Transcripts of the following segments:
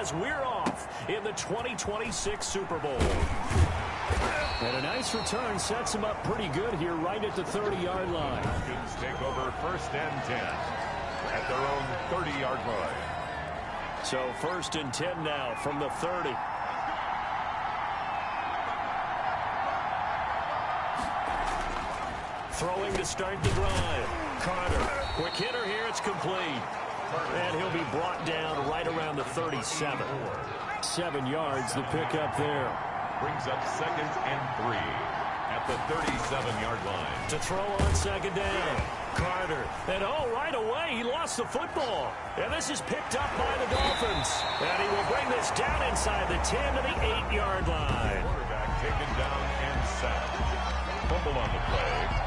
as we're off in the 2026 Super Bowl. And a nice return sets him up pretty good here right at the 30-yard line. Falcons take over 1st and 10 at their own 30-yard line. So 1st and 10 now from the 30. Throwing to start the drive. Carter, quick hitter here, it's complete. And he'll be brought down right around the 37. 7 yards, the pickup there. Brings up 2nd and 3 at the 37-yard line. To throw on 2nd down. Carter, and right away, he lost the football. And this is picked up by the Dolphins. And he will bring this down inside the 10 to the 8-yard line. Quarterback taken down and sacked. Fumble on the play.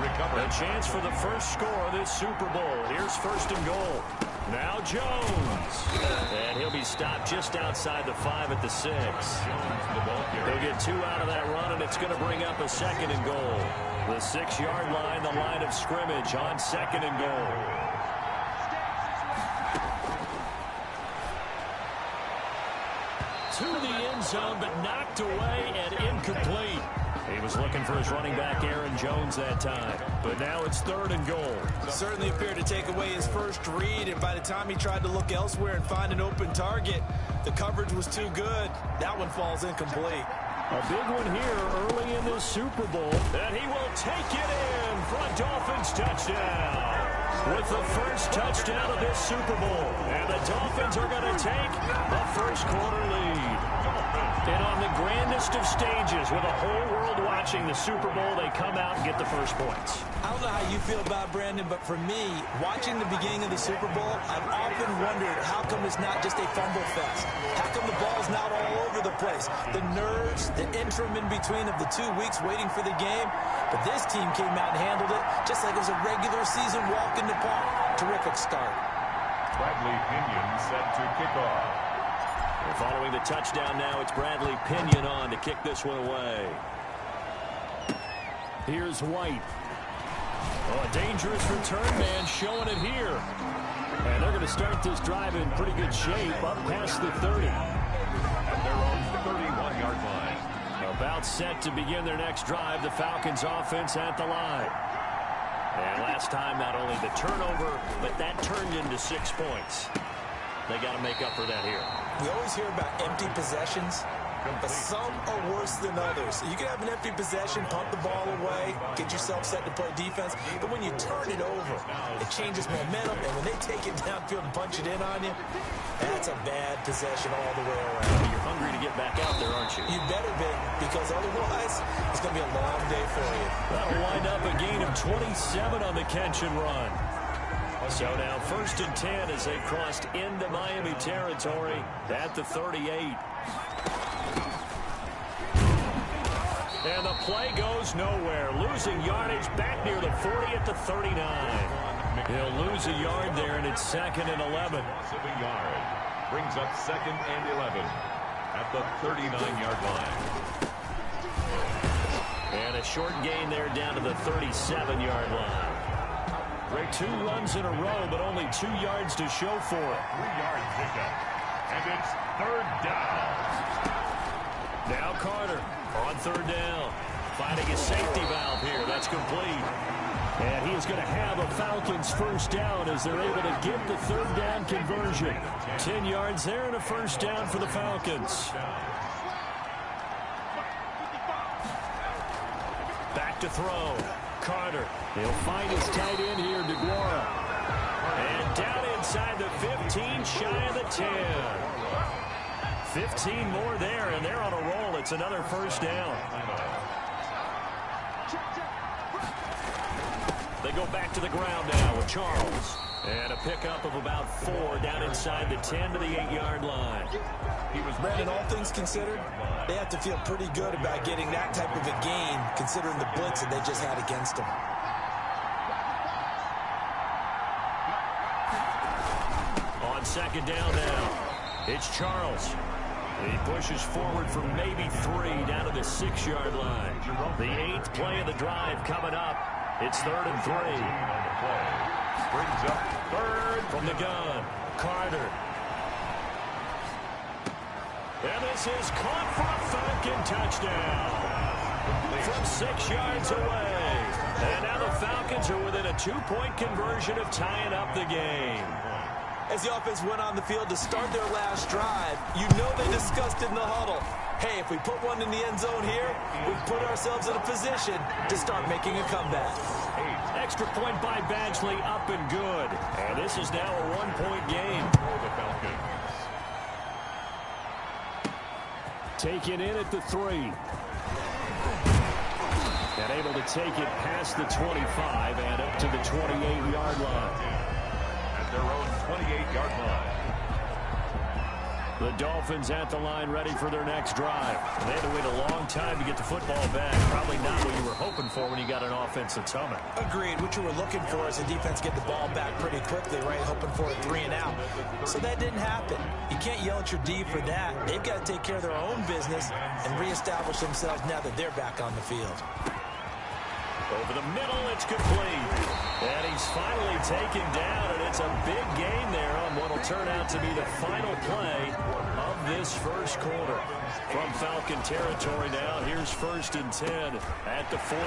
Recovered. A chance for the first score of this Super Bowl. Here's 1st and goal. Now Jones. And he'll be stopped just outside the 5 at the 6. He'll get 2 out of that run, and it's going to bring up a 2nd and goal. The 6-yard line, the line of scrimmage on 2nd and goal. To the end zone, but knocked away and incomplete. He was looking for his running back, Aaron Jones, that time. But now it's 3rd and goal. Certainly appeared to take away his first read, and by the time he tried to look elsewhere and find an open target, the coverage was too good. That one falls incomplete. A big one here early in this Super Bowl, and he will take it in for a Dolphins touchdown. With the first touchdown of this Super Bowl, and the Dolphins are going to take a first-quarter lead. And on the grandest of stages, with the whole world watching the Super Bowl, they come out and get the first points. I don't know how you feel about Brandon, but for me, watching the beginning of the Super Bowl, I've often wondered how come it's not just a fumble fest? How come the ball's not all over the place? The nerves, the interim in between of the 2 weeks waiting for the game. But this team came out and handled it just like it was a regular season walk in the park. Terrific start. Bradley Pinion set to kick off. And following the touchdown now, it's Bradley Pinion on to kick this one away. Here's White. Oh, a dangerous return man showing it here. And they're going to start this drive in pretty good shape up past the 30. At their own 31-yard line. About set to begin their next drive, the Falcons offense at the line. And last time, not only the turnover, but that turned into 6 points. They got to make up for that here. We always hear about empty possessions, but some are worse than others. You can have an empty possession, punt the ball away, get yourself set to play defense, but when you turn it over, it changes momentum, and when they take it downfield and punch it in on you, that's a bad possession all the way around. You're hungry to get back out there, aren't you? You better be, because otherwise, it's going to be a long day for you. That'll wind up a gain of 27 on the catch and run. So now 1st and 10 as they crossed into Miami territory at the 38. And the play goes nowhere. Losing yardage back near the 40 at the 39. He'll lose a yard there, and it's 2nd and 11. Yard. Brings up 2nd and 11 at the 39-yard line. And a short gain there down to the 37-yard line. Great 2 runs in a row, but only 2 yards to show for it. 3-yard pickup. And it's 3rd down. Now Carter on 3rd down. Finding a safety valve here. That's complete. And he is going to have a Falcons first down as they're able to get the 3rd down conversion. 10 yards there and a first down for the Falcons. Back to throw. Carter. He'll find his tight end here, DeGuara. And down inside the 15, shy of the 10. 15 more there, and they're on a roll. It's another first down. They go back to the ground now with Charles. And a pickup of about 4 down inside the 10 to the 8-yard line. Brandon, all things considered, they have to feel pretty good about getting that type of a gain, considering the blitz that they just had against them. On 2nd down now, it's Charles. He pushes forward for maybe 3 down to the 6-yard line. The 8th play of the drive coming up. It's 3rd and 3. Brings up 3rd from the gun. Carter. And this is caught for a Falcon touchdown from 6 yards away. And now the Falcons are within a 2-point conversion of tying up the game. As the offense went on the field to start their last drive, you know they discussed in the huddle, hey, if we put one in the end zone here, we put ourselves in a position to start making a comeback. Extra point by Badgley, up and good. And this is now a 1-point game. The Falcons. Taken in at the 3. And able to take it past the 25 and up to the 28-yard line. At their own 28-yard line. The Dolphins at the line ready for their next drive. And they had to wait a long time to get the football back. Probably not what you were hoping for when you got an offense that's humming. Agreed. What you were looking for is the defense get the ball back pretty quickly, right? Hoping for a 3 and out. So that didn't happen. You can't yell at your D for that. They've got to take care of their own business and reestablish themselves now that they're back on the field. Over the middle, it's complete. And he's finally taken down, and it's a big gain there on what will turn out to be the final play of this first quarter. From Falcon territory now, here's 1st and 10 at the 43.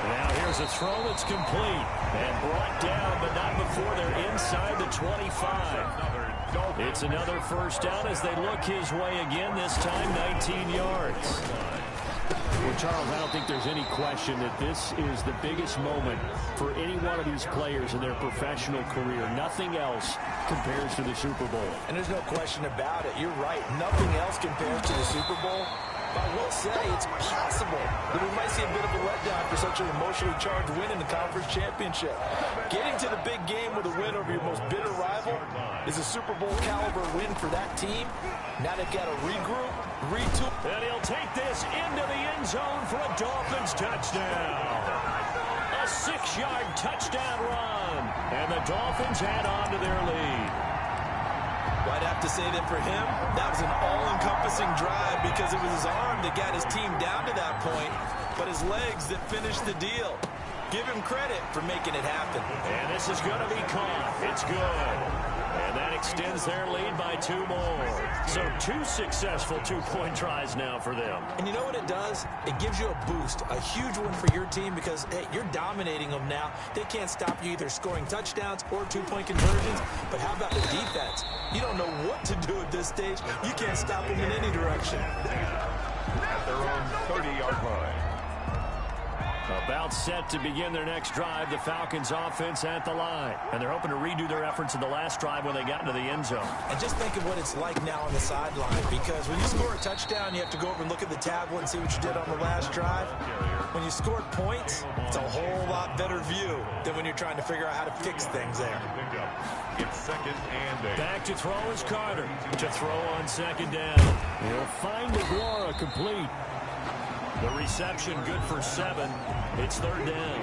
Now here's a throw that's complete and brought down, but not before they're inside the 25. It's another first down as they look his way again, this time 19 yards. Well, Charles, I don't think there's any question that this is the biggest moment for any one of these players in their professional career. Nothing else compares to the Super Bowl. And there's no question about it. You're right. Nothing else compares to the Super Bowl. But I will say it's possible that we might see a bit of a letdown for such an emotionally charged win in the conference championship. Getting to the big game with a win over your most bitter rival is a Super Bowl caliber win for that team. Now they've got to regroup, retool. And he'll take this into the end zone for a Dolphins touchdown. A 6-yard touchdown run. And the Dolphins add on to their lead. Well, I'd have to say that for him, that was an all-encompassing drive because it was his arm that got his team down to that point, but his legs that finished the deal. Give him credit for making it happen. And this is going to be caught. It's good. And that extends their lead by 2 more. So 2 successful 2-point tries now for them. And you know what it does? It gives you a boost, a huge one for your team because, hey, you're dominating them now. They can't stop you either scoring touchdowns or 2-point conversions. But how about the defense? You don't know what to do at this stage. You can't stop them in any direction. At their own 30-yard line. About set to begin their next drive, the Falcons offense at the line. And they're hoping to redo their efforts in the last drive when they got into the end zone. And just think of what it's like now on the sideline, because when you score a touchdown, you have to go over and look at the tablet and see what you did on the last drive. When you scored points, it's a whole lot better view than when you're trying to figure out how to fix things there. It's 2nd and 8. Back to throw is Carter. To throw on 2nd down. He'll find DeGuara complete. The reception good for 7. It's 3rd down.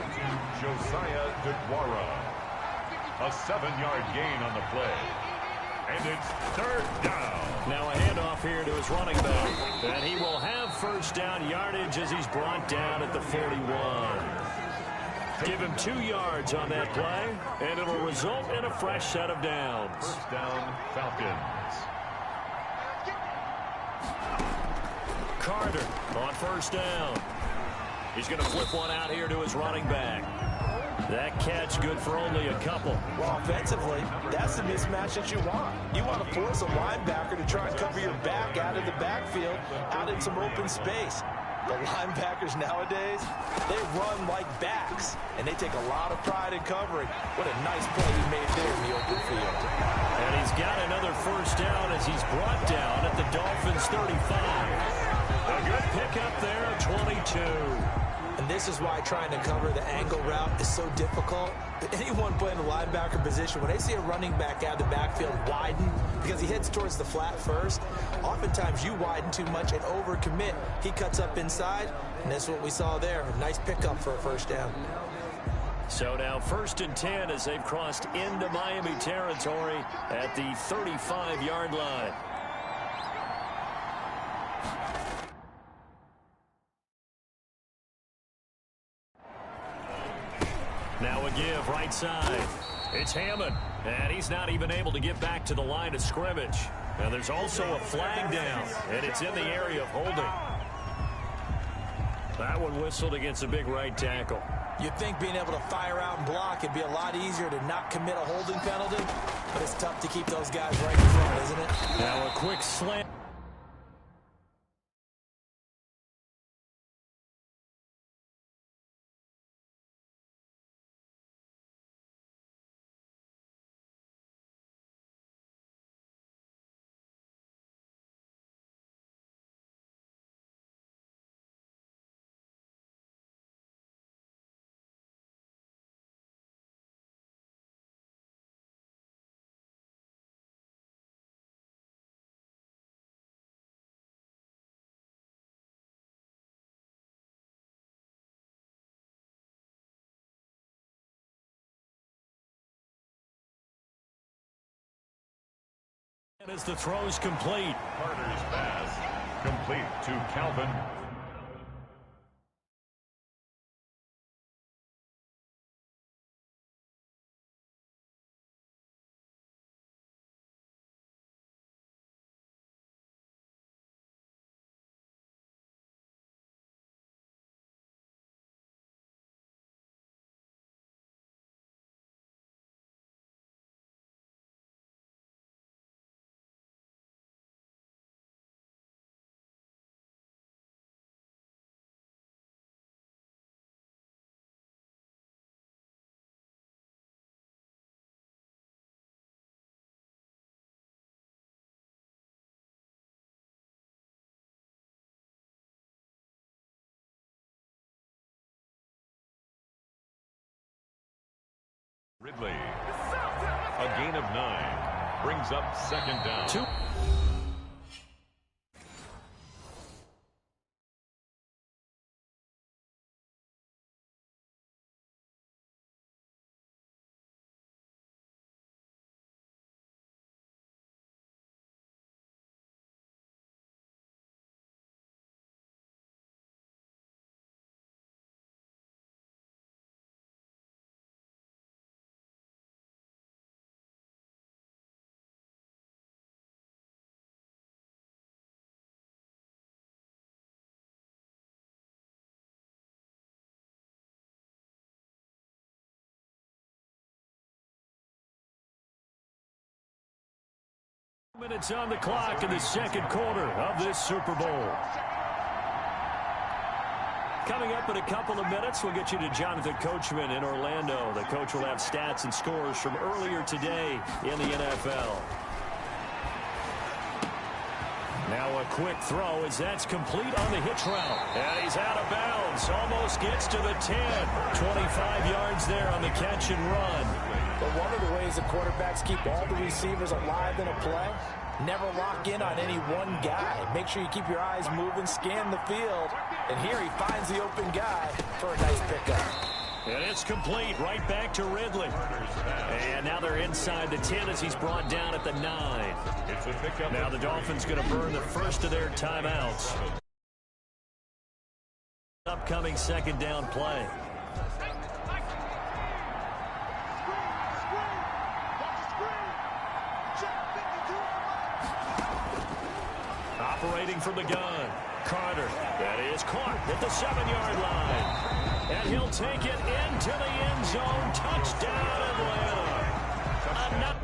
Josiah DeGuara. A 7-yard gain on the play. And it's 3rd down. Now a handoff here to his running back. And he will have 1st down yardage as he's brought down at the 41. Give him 2 yards on that play, and it'll result in a fresh set of downs. 1st down, Falcons. Carter on 1st down. He's going to flip one out here to his running back. That catch good for only a couple. Well, offensively, that's the mismatch that you want. You want to force a linebacker to try and cover your back out of the backfield, out in some open space. The linebackers nowadays, they run like backs, and they take a lot of pride in covering. What a nice play he made there in the open field. And he's got another 1st down as he's brought down at the Dolphins' 35. A good pickup there at 22. And this is why trying to cover the angle route is so difficult. Anyone playing the linebacker position, when they see a running back out of the backfield widen because he heads towards the flat first, oftentimes you widen too much and overcommit. He cuts up inside, and that's what we saw there. A nice pickup for a 1st down. So now 1st and 10 as they've crossed into Miami territory at the 35-yard line. Now a give right side. It's Hammond, and he's not even able to get back to the line of scrimmage. And there's also a flag down, and it's in the area of holding. That one whistled against a big right tackle. You'd think being able to fire out and block, it'd be a lot easier to not commit a holding penalty, but it's tough to keep those guys right in front, isn't it? Now a quick slant. As the throw's complete. Carter's pass complete to Calvin. Ridley, a gain of 9, brings up second down. Minutes on the clock in the second quarter of this Super Bowl. Coming up in a couple of minutes, we'll get you to Jonathan Coachman in Orlando. The coach will have stats and scores from earlier today in the NFL. Now a quick throw as that's complete on the hitch route. And he's out of bounds. Almost gets to the 10. 25 yards there on the catch and run. But one of the ways the quarterbacks keep all the receivers alive in a play, never lock in on any one guy. Make sure you keep your eyes moving, scan the field. And here he finds the open guy for a nice pickup. And it's complete right back to Ridley. And now they're inside the 10 as he's brought down at the 9. It's a pickup. Now the Dolphins going to burn the first of their timeouts. Upcoming second down play. Operating from the gun, Carter. That is caught at the 7-yard line. And he'll take it into the end zone. Touchdown, Atlanta. Another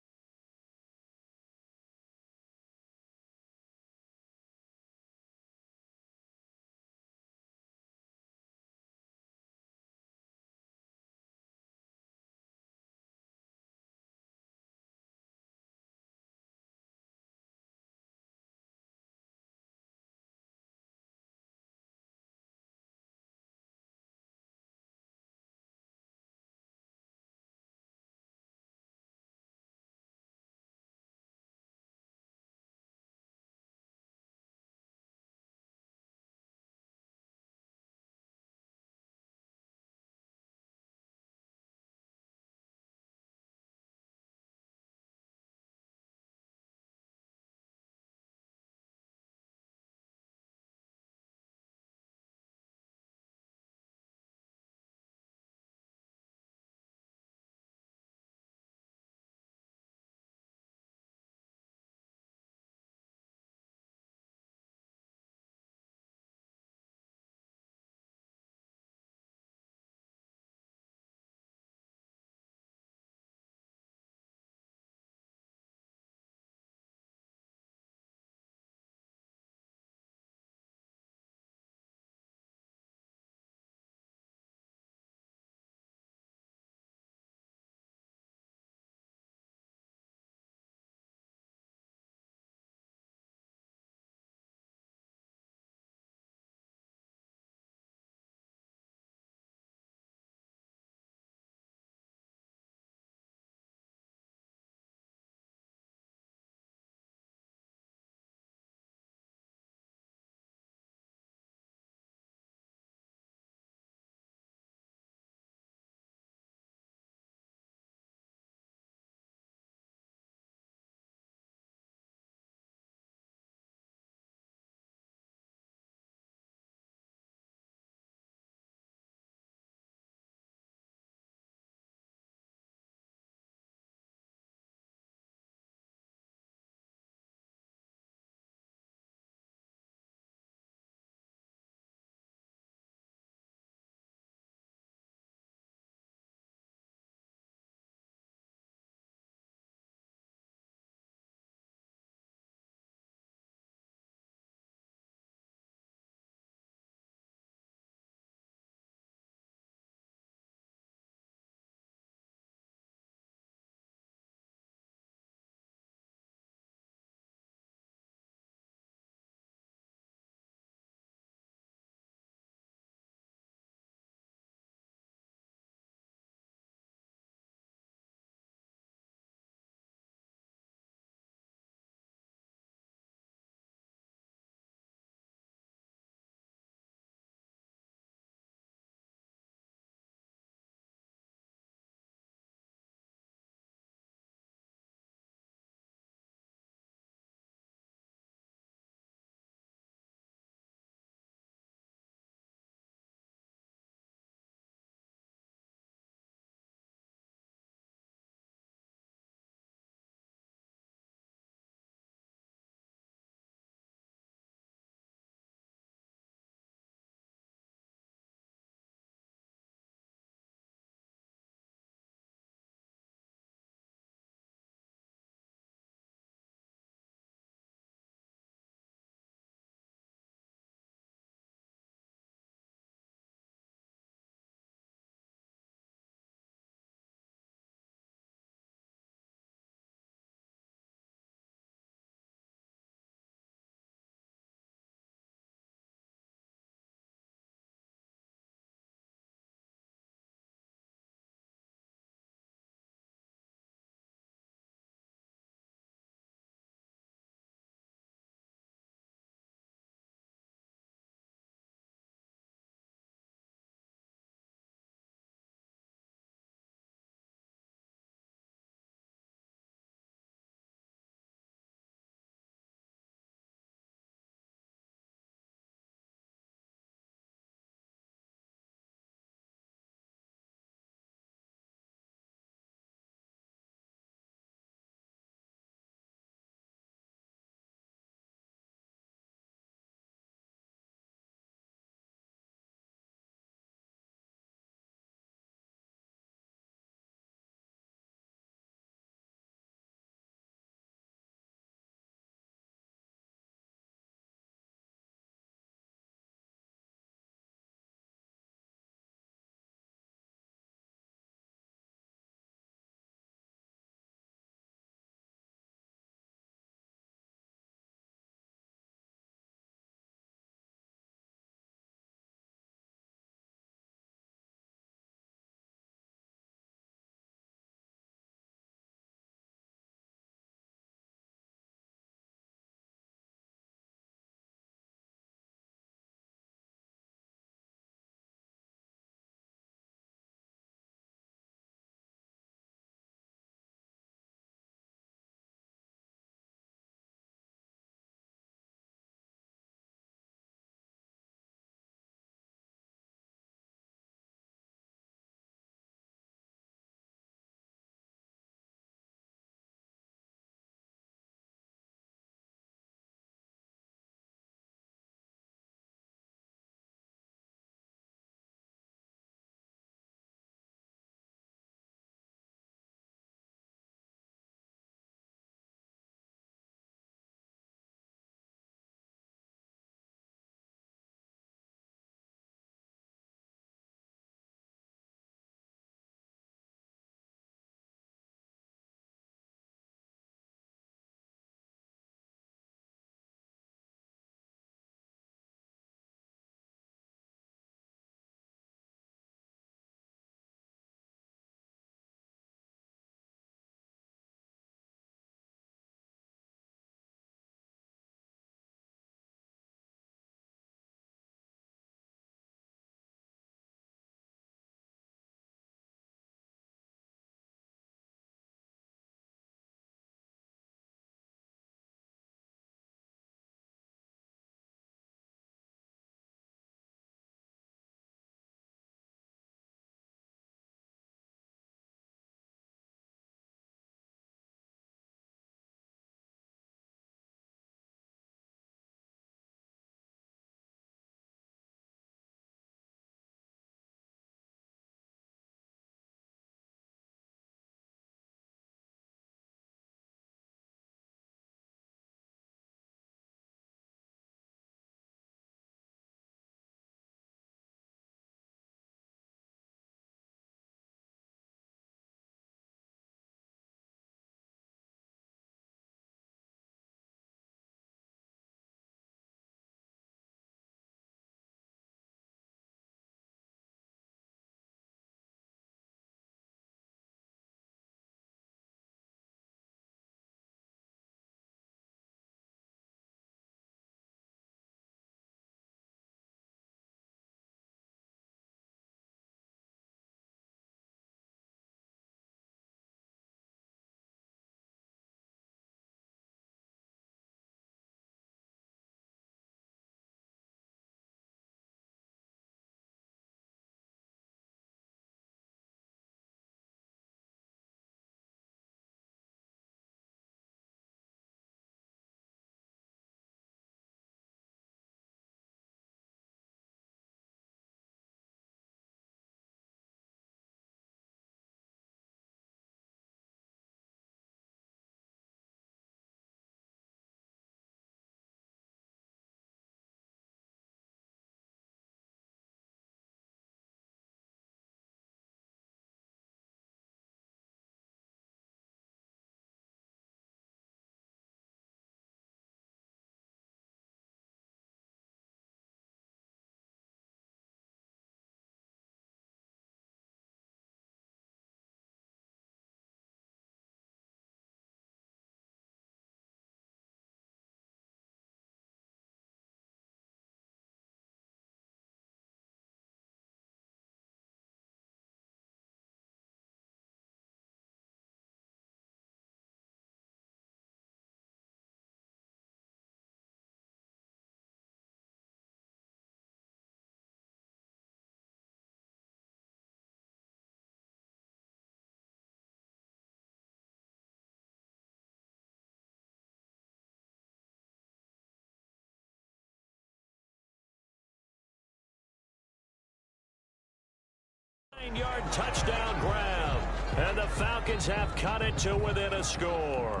9-yard touchdown grab. And the Falcons have cut it to within a score.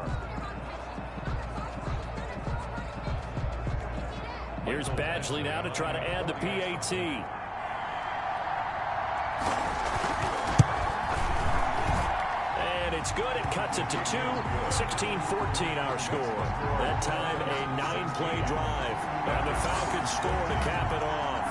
Here's Badgley now to try to add the PAT. And it's good. It cuts it to 2. 16-14 our score. That time a 9-play drive. And the Falcons score to cap it off.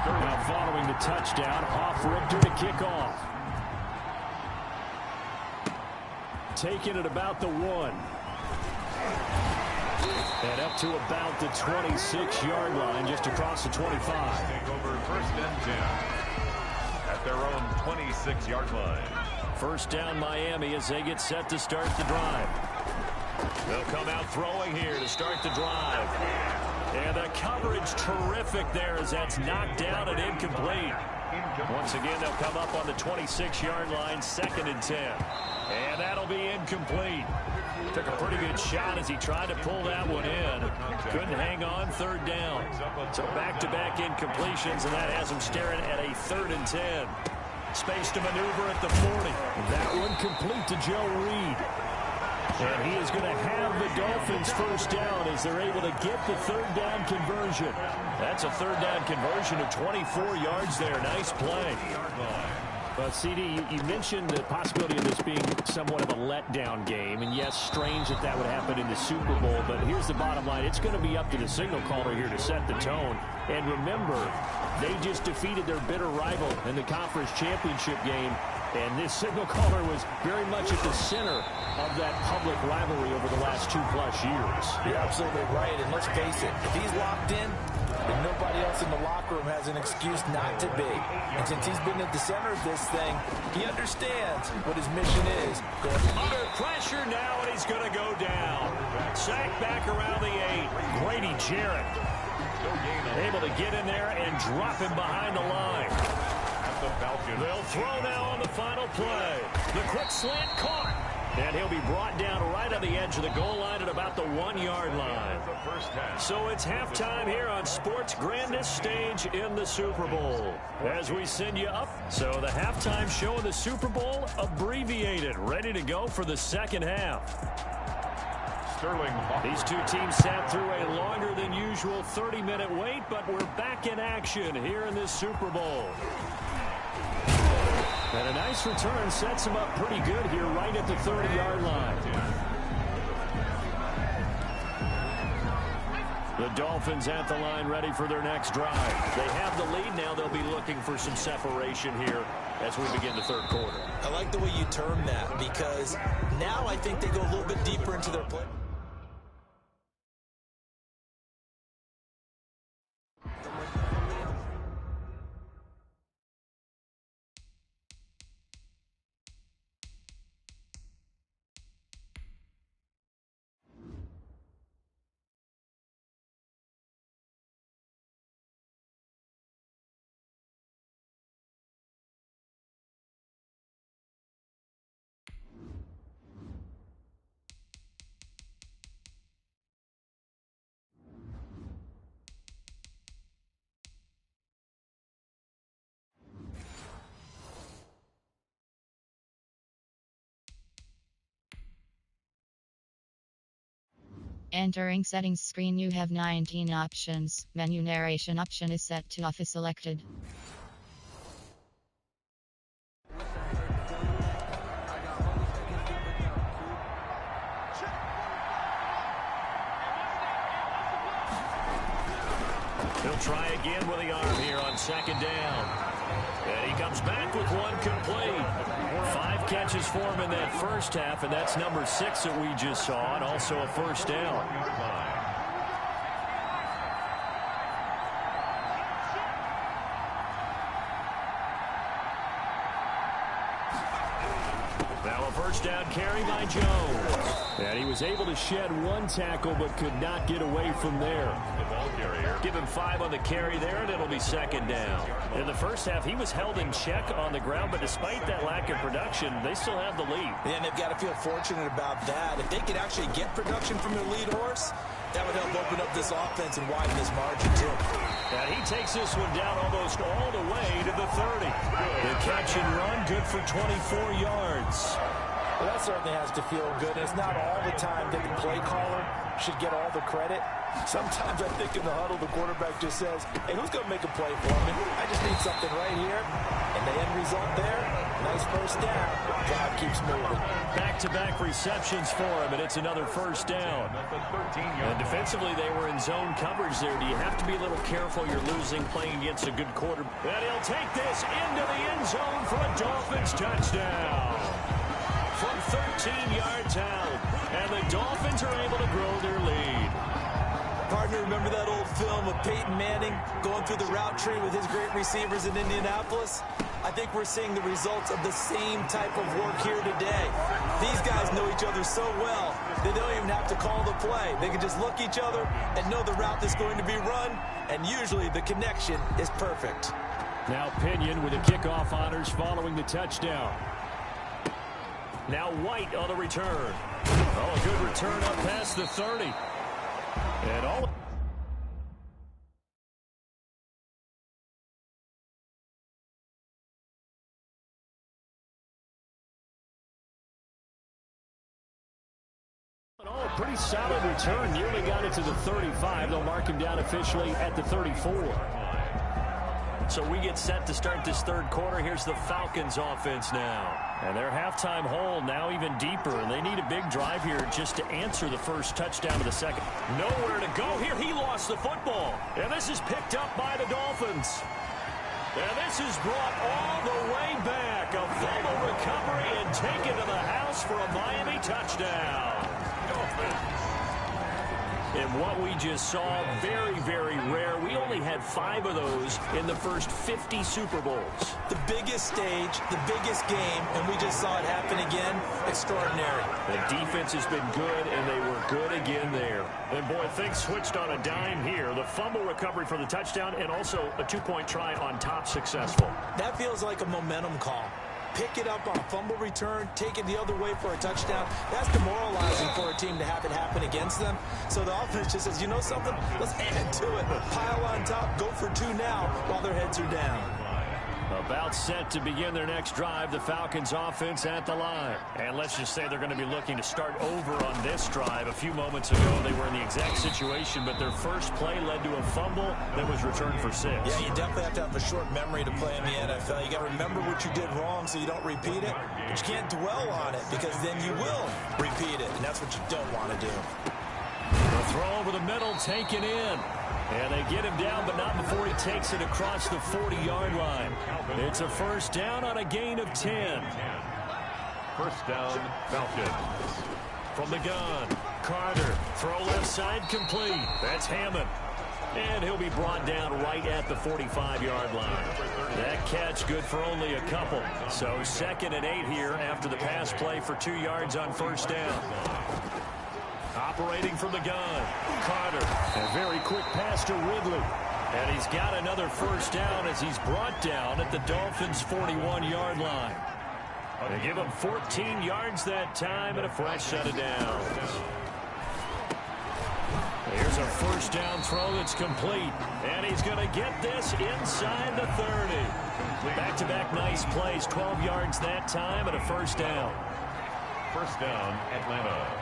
Now following the touchdown, off Richter to kick off. Taking it about the 1. And up to about the 26-yard line, just across the 25. Take over first and 10 at their own 26-yard line. First down Miami as they get set to start the drive. They'll come out throwing here to start the drive. And the coverage terrific there as that's knocked down and incomplete. Once again, they'll come up on the 26-yard line, 2nd and 10. And that'll be incomplete. Took a pretty good shot as he tried to pull that one in. Couldn't hang on, 3rd down. So back-to-back incompletions, and that has him staring at a 3rd and 10. Space to maneuver at the 40. That one complete to Joe Reed. And he is going to have the Dolphins first down as they're able to get the 3rd down conversion. That's a 3rd down conversion of 24 yards there. Nice play. Well, CD, you mentioned the possibility of this being somewhat of a letdown game. And, yes, strange that that would happen in the Super Bowl. But here's the bottom line. It's going to be up to the signal caller here to set the tone. And remember, they just defeated their bitter rival in the conference championship game. And this signal caller was very much at the center of that public rivalry over the last 2+ years. You're absolutely right. And let's face it, if he's locked in, then nobody else in the locker room has an excuse not to be. And since he's been at the center of this thing, he understands what his mission is. Under pressure now, and he's going to go down. Sacked back around the 8. Grady Jarrett able to get in there and drop him behind the line. They'll throw now on the final play. The quick slant caught. And he'll be brought down right on the edge of the goal line at about the 1-yard line. So it's halftime here on sports' grandest stage in the Super Bowl. As we send you up, so the halftime show of the Super Bowl abbreviated, ready to go for the second half. These two teams sat through a longer than usual 30-minute wait, but we're back in action here in this Super Bowl. And a nice return sets him up pretty good here right at the 30-yard line. The Dolphins at the line ready for their next drive. They have the lead now. They'll be looking for some separation here as we begin the 3rd quarter. I like the way you term that because now I think they go a little bit deeper into their play. Entering settings screen, you have 19 options. Menu narration option is set to off is selected. He'll try again with the arm here on 2nd down. And he comes back with one complete. 5 catches for him in that first half, and that's number 6 that we just saw, and also a first down. Now a first down carry by Jones. And he was able to shed one tackle but could not get away from there. Give him 5 on the carry there, and it'll be second down. In the first half, he was held in check on the ground, but despite that lack of production, they still have the lead. And they've got to feel fortunate about that. If they could actually get production from their lead horse, that would help open up this offense and widen this margin, too. And he takes this one down almost all the way to the 30. The catch and run, good for 24 yards. Well, that certainly has to feel good. And it's not all the time that the play caller should get all the credit. Sometimes I think in the huddle, the quarterback just says, hey, who's going to make a play for me? I just need something right here. And the end result there, nice first down. Drive keeps moving. Back-to-back receptions for him, and it's another first down. And defensively, they were in zone coverage there. Do you have to be a little careful? You're losing playing against a good quarterback. And he'll take this into the end zone for a Dolphins touchdown. From 13 yards out, and the Dolphins are able to grow their lead. Partner, remember that old film of Peyton Manning going through the route tree with his great receivers in Indianapolis? I think we're seeing the results of the same type of work here today. These guys know each other so well, they don't even have to call the play. They can just look each other and know the route that's going to be run, and usually the connection is perfect. Now Pinion with the kickoff honors following the touchdown. Now White on the return. Oh, a good return up past the 30. And all... Pretty solid return. Nearly got it to the 35. They'll mark him down officially at the 34. So we get set to start this third quarter. Here's the Falcons offense now. And their halftime hole now even deeper. And they need a big drive here just to answer the first touchdown of the second. Nowhere to go here. He lost the football. And this is picked up by the Dolphins. And this is brought all the way back. A fumble recovery and taken to the house for a Miami touchdown. And what we just saw, very, very rare. We only had 5 of those in the first 50 Super Bowls. The biggest stage, the biggest game, and we just saw it happen again. Extraordinary. The defense has been good, and they were good again there. And, boy, things switched on a dime here. The fumble recovery for the touchdown and also a 2-point try on top successful. That feels like a momentum call. Pick it up on a fumble return, take it the other way for a touchdown. That's demoralizing for a team to have it happen against them. So the offense just says, you know something? Let's add to it. Pile on top, go for 2 now while their heads are down. About set to begin their next drive, the Falcons offense at the line. And let's just say they're going to be looking to start over on this drive. A few moments ago, they were in the exact situation, but their first play led to a fumble that was returned for 6. Yeah, you definitely have to have a short memory to play in the NFL. You got to remember what you did wrong so you don't repeat it, but you can't dwell on it because then you will repeat it, and that's what you don't want to do. The throw over the middle, taken in. And they get him down, but not before he takes it across the 40-yard line. It's a first down on a gain of 10. First down, Falcons. From the gun, Carter. Throw left side complete. That's Hammond. And he'll be brought down right at the 45-yard line. That catch good for only a couple. So 2nd and 8 here after the pass play for 2 yards on first down. Operating from the gun, Carter. A very quick pass to Ridley. And he's got another first down as he's brought down at the Dolphins' 41-yard line. They give him 14 yards that time and a fresh set of downs. Here's a first down throw that's complete. And he's going to get this inside the 30. Back-to-back nice plays, 12 yards that time and a first down. First down, Atlanta.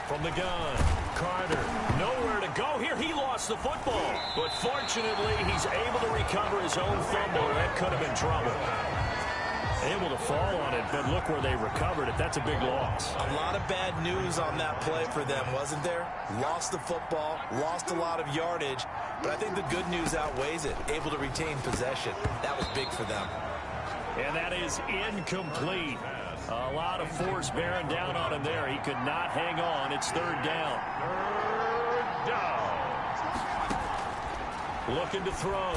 From the gun, Carter. Nowhere to go here. He lost the football. But fortunately, he's able to recover his own fumble. That could have been trouble. Able to fall on it, but look where they recovered it. That's a big loss. A lot of bad news on that play for them, wasn't there? Lost the football, lost a lot of yardage, but I think the good news outweighs it. Able to retain possession. That was big for them. And that is incomplete. A lot of force bearing down on him there. He could not hang on. It's 3rd down. 3rd down. Looking to throw.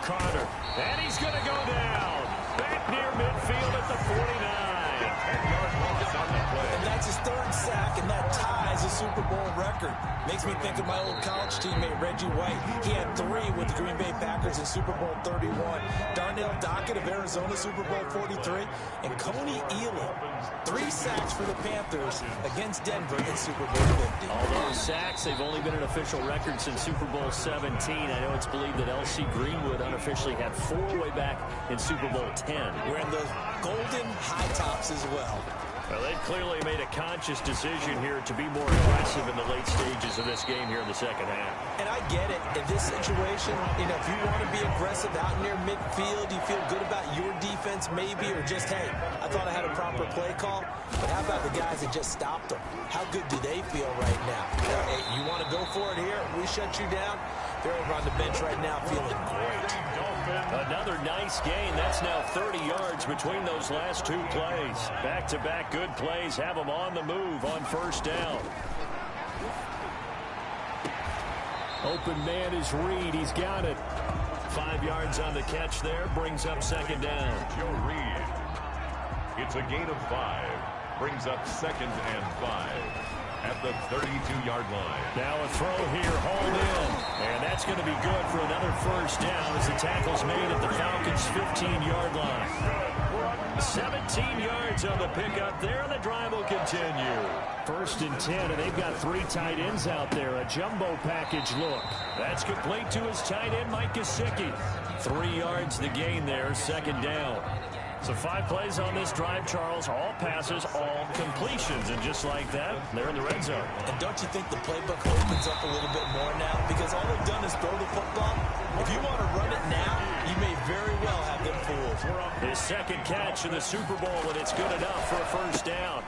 Carter. And he's going to go down. Back near midfield at the 49. 10-yard loss on the play. And that's his third sack, and that ties a Super Bowl record. Makes me think of my old college teammate, Reggie White. He had 3 with the Green Bay Packers in Super Bowl 31. Darnell Dockett of Arizona, Super Bowl 43. And Coney Elam, 3 sacks for the Panthers against Denver in Super Bowl 50. Although sacks, they've only been an official record since Super Bowl 17. I know it's believed that L.C. Greenwood unofficially had 4 way back in Super Bowl 10. Wearing those golden high tops as well. Well, they've clearly made a conscious decision here to be more aggressive in the late stages of this game here in the second half. And I get it. In this situation, you know, if you want to be aggressive out near midfield, you feel good about your defense maybe, or just, hey, I thought I had a proper play call. But how about the guys that just stopped them? How good do they feel right now? Hey, you want to go for it here? We shut you down? They're over on the bench right now feeling great. Another nice gain. That's now 30 yards between those last 2 plays. Back-to-back good plays have them on the move on first down. Open man is Reed. He's got it. 5 yards on the catch there. Brings up second down. Joe Reed. It's a gain of 5. Brings up 2nd and 5. At the 32-yard line. Now a throw here, hauled in. And that's going to be good for another first down as the tackle's made at the Falcons' 15-yard line. 17 yards on the pickup there, and the drive will continue. 1st and 10, and they've got 3 tight ends out there. A jumbo package look. That's complete to his tight end, Mike Gesicki. 3 yards the gain there, second down. So 5 plays on this drive, Charles. All passes, all completions. And just like that, they're in the red zone. And don't you think the playbook opens up a little bit more now? Because all they've done is throw the football. If you want to run it now, you may very well have them fooled. His 2nd catch in the Super Bowl, and it's good enough for a first down.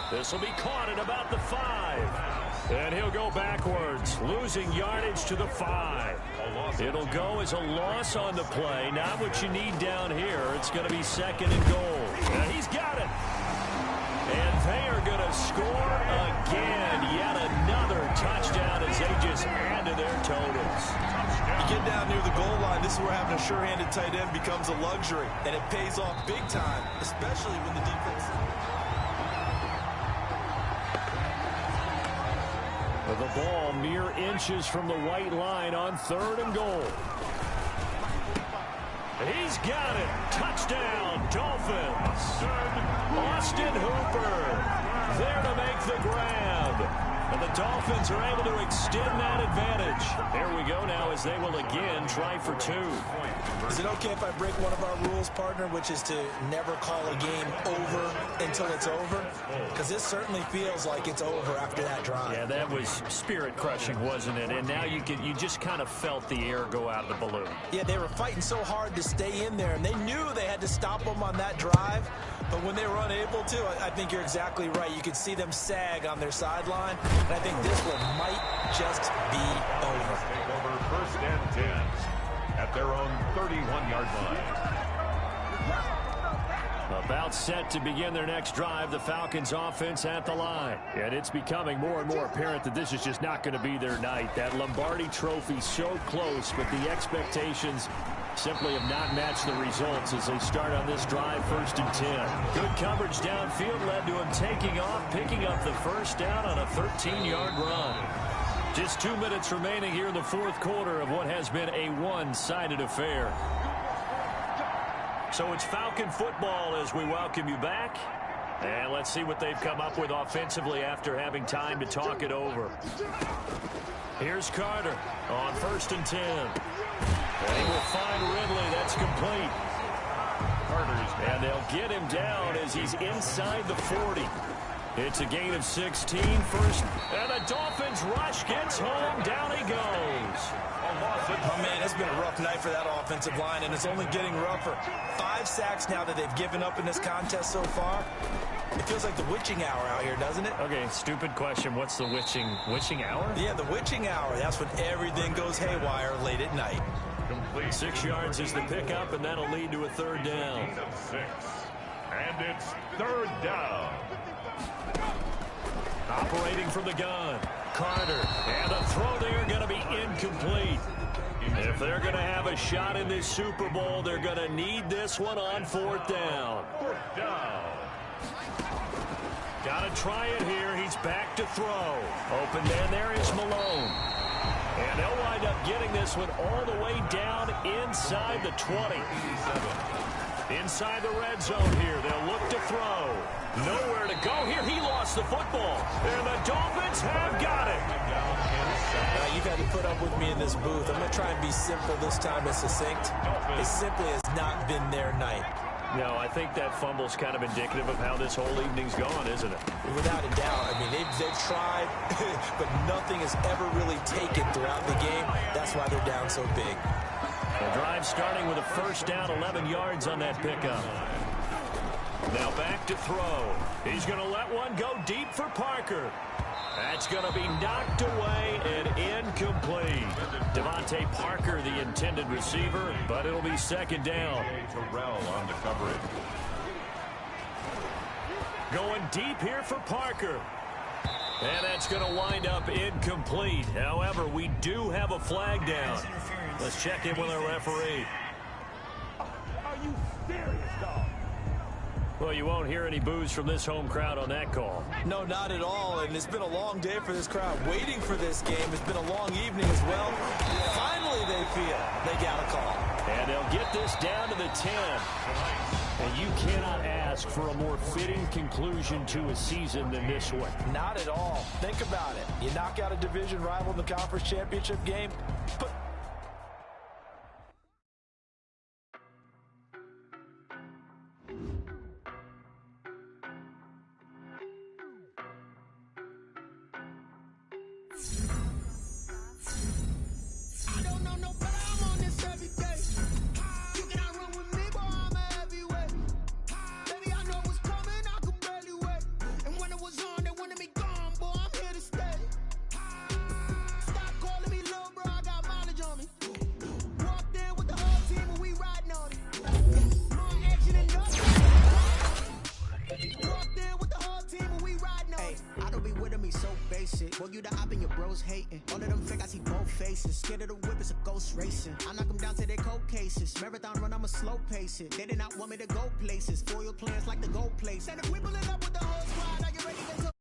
This will be caught at about the 5. And he'll go backwards, losing yardage to the 5. It'll go as a loss on the play. Not what you need down here. It's going to be 2nd and goal. And he's got it. And they are going to score again. Yet another touchdown as they just add to their totals. You get down near the goal line, this is where having a sure-handed tight end becomes a luxury. And it pays off big time, especially when the defense... The ball mere inches from the white line on 3rd and goal. He's got it. Touchdown, Dolphins. Austin Hooper there to make the grab. And the Dolphins are able to extend that advantage. There we go now as they will again try for 2. Is it okay if I break one of our rules, partner, which is to never call a game over until it's over? Because this certainly feels like it's over after that drive. Yeah, that was spirit-crushing, wasn't it? And now you just kind of felt the air go out of the balloon. Yeah, they were fighting so hard to stay in there, and they knew they had to stop them on that drive. But when they were unable to, I think you're exactly right. You could see them sag on their sideline, and I think this one might just be over. Take over 1st and 10 at their own 31-yard line. About set to begin their next drive, the Falcons offense at the line. And it's becoming more and more apparent that this is just not going to be their night. That Lombardi trophy so close, but the expectations simply have not matched the results as they start on this drive, 1st and 10. Good coverage downfield led to him taking off, picking up the first down on a 13-yard run. Just 2 minutes remaining here in the 4th quarter of what has been a one-sided affair. So it's Falcon football as we welcome you back. And let's see what they've come up with offensively after having time to talk it over. Here's Carter on 1st and 10. And he will find Ridley. That's complete. And they'll get him down as he's inside the 40. It's a gain of 16 first. And the Dolphins rush gets home. Down he goes. Oh, man, it's been a rough night for that offensive line, and it's only getting rougher. 5 sacks now that they've given up in this contest so far. It feels like the witching hour out here, doesn't it? Okay, stupid question. What's the witching hour? Yeah, the witching hour. That's when everything goes haywire late at night. 6 yards is the pickup, and that'll lead to a 3rd down. Gain of 6. And it's 3rd down. Operating from the gun, Carter. And the throw there going to be incomplete. If they're going to have a shot in this Super Bowl, they're going to need this one on 4th down. 4th down. Gotta try it here. He's back to throw. Open man there is Malone. And they'll wind up getting this one all the way down inside the 20. Inside the red zone here. They'll look to throw. Nowhere to go here. He lost the football. And the Dolphins have got it. You got to put up with me in this booth. I'm going to try and be simple this time and succinct. It simply has not been their night. No, I think that fumble's kind of indicative of how this whole evening's gone, isn't it? Without a doubt. I mean, they've tried, but nothing has ever really taken throughout the game. That's why they're down so big. The drive starting with a first down, 11 yards on that pickup. Now back to throw. He's going to let one go deep for Parker. That's going to be knocked away and incomplete. Devontae Parker, the intended receiver, but it'll be second down. Terrell on the coverage. Going deep here for Parker. And that's going to wind up incomplete. However, we do have a flag down. Let's check in with our referee. Are you serious, dog? Well, you won't hear any boos from this home crowd on that call. No, not at all, and it's been a long day for this crowd waiting for this game. It's been a long evening as well. Finally, they feel they got a call. And they'll get this down to the 10. And you cannot ask for a more fitting conclusion to a season than this one. Not at all. Think about it. You knock out a division rival in the conference championship game, but Boy, you the op and your bros hating. All of them fake, I see both faces. Scared of the whip, it's a ghost racing. I knock them down to their cold cases. Marathon run, I'ma slow pace it. They did not want me to go places. Foil plans like the gold place. And if we pulling up with the whole squad, are you ready to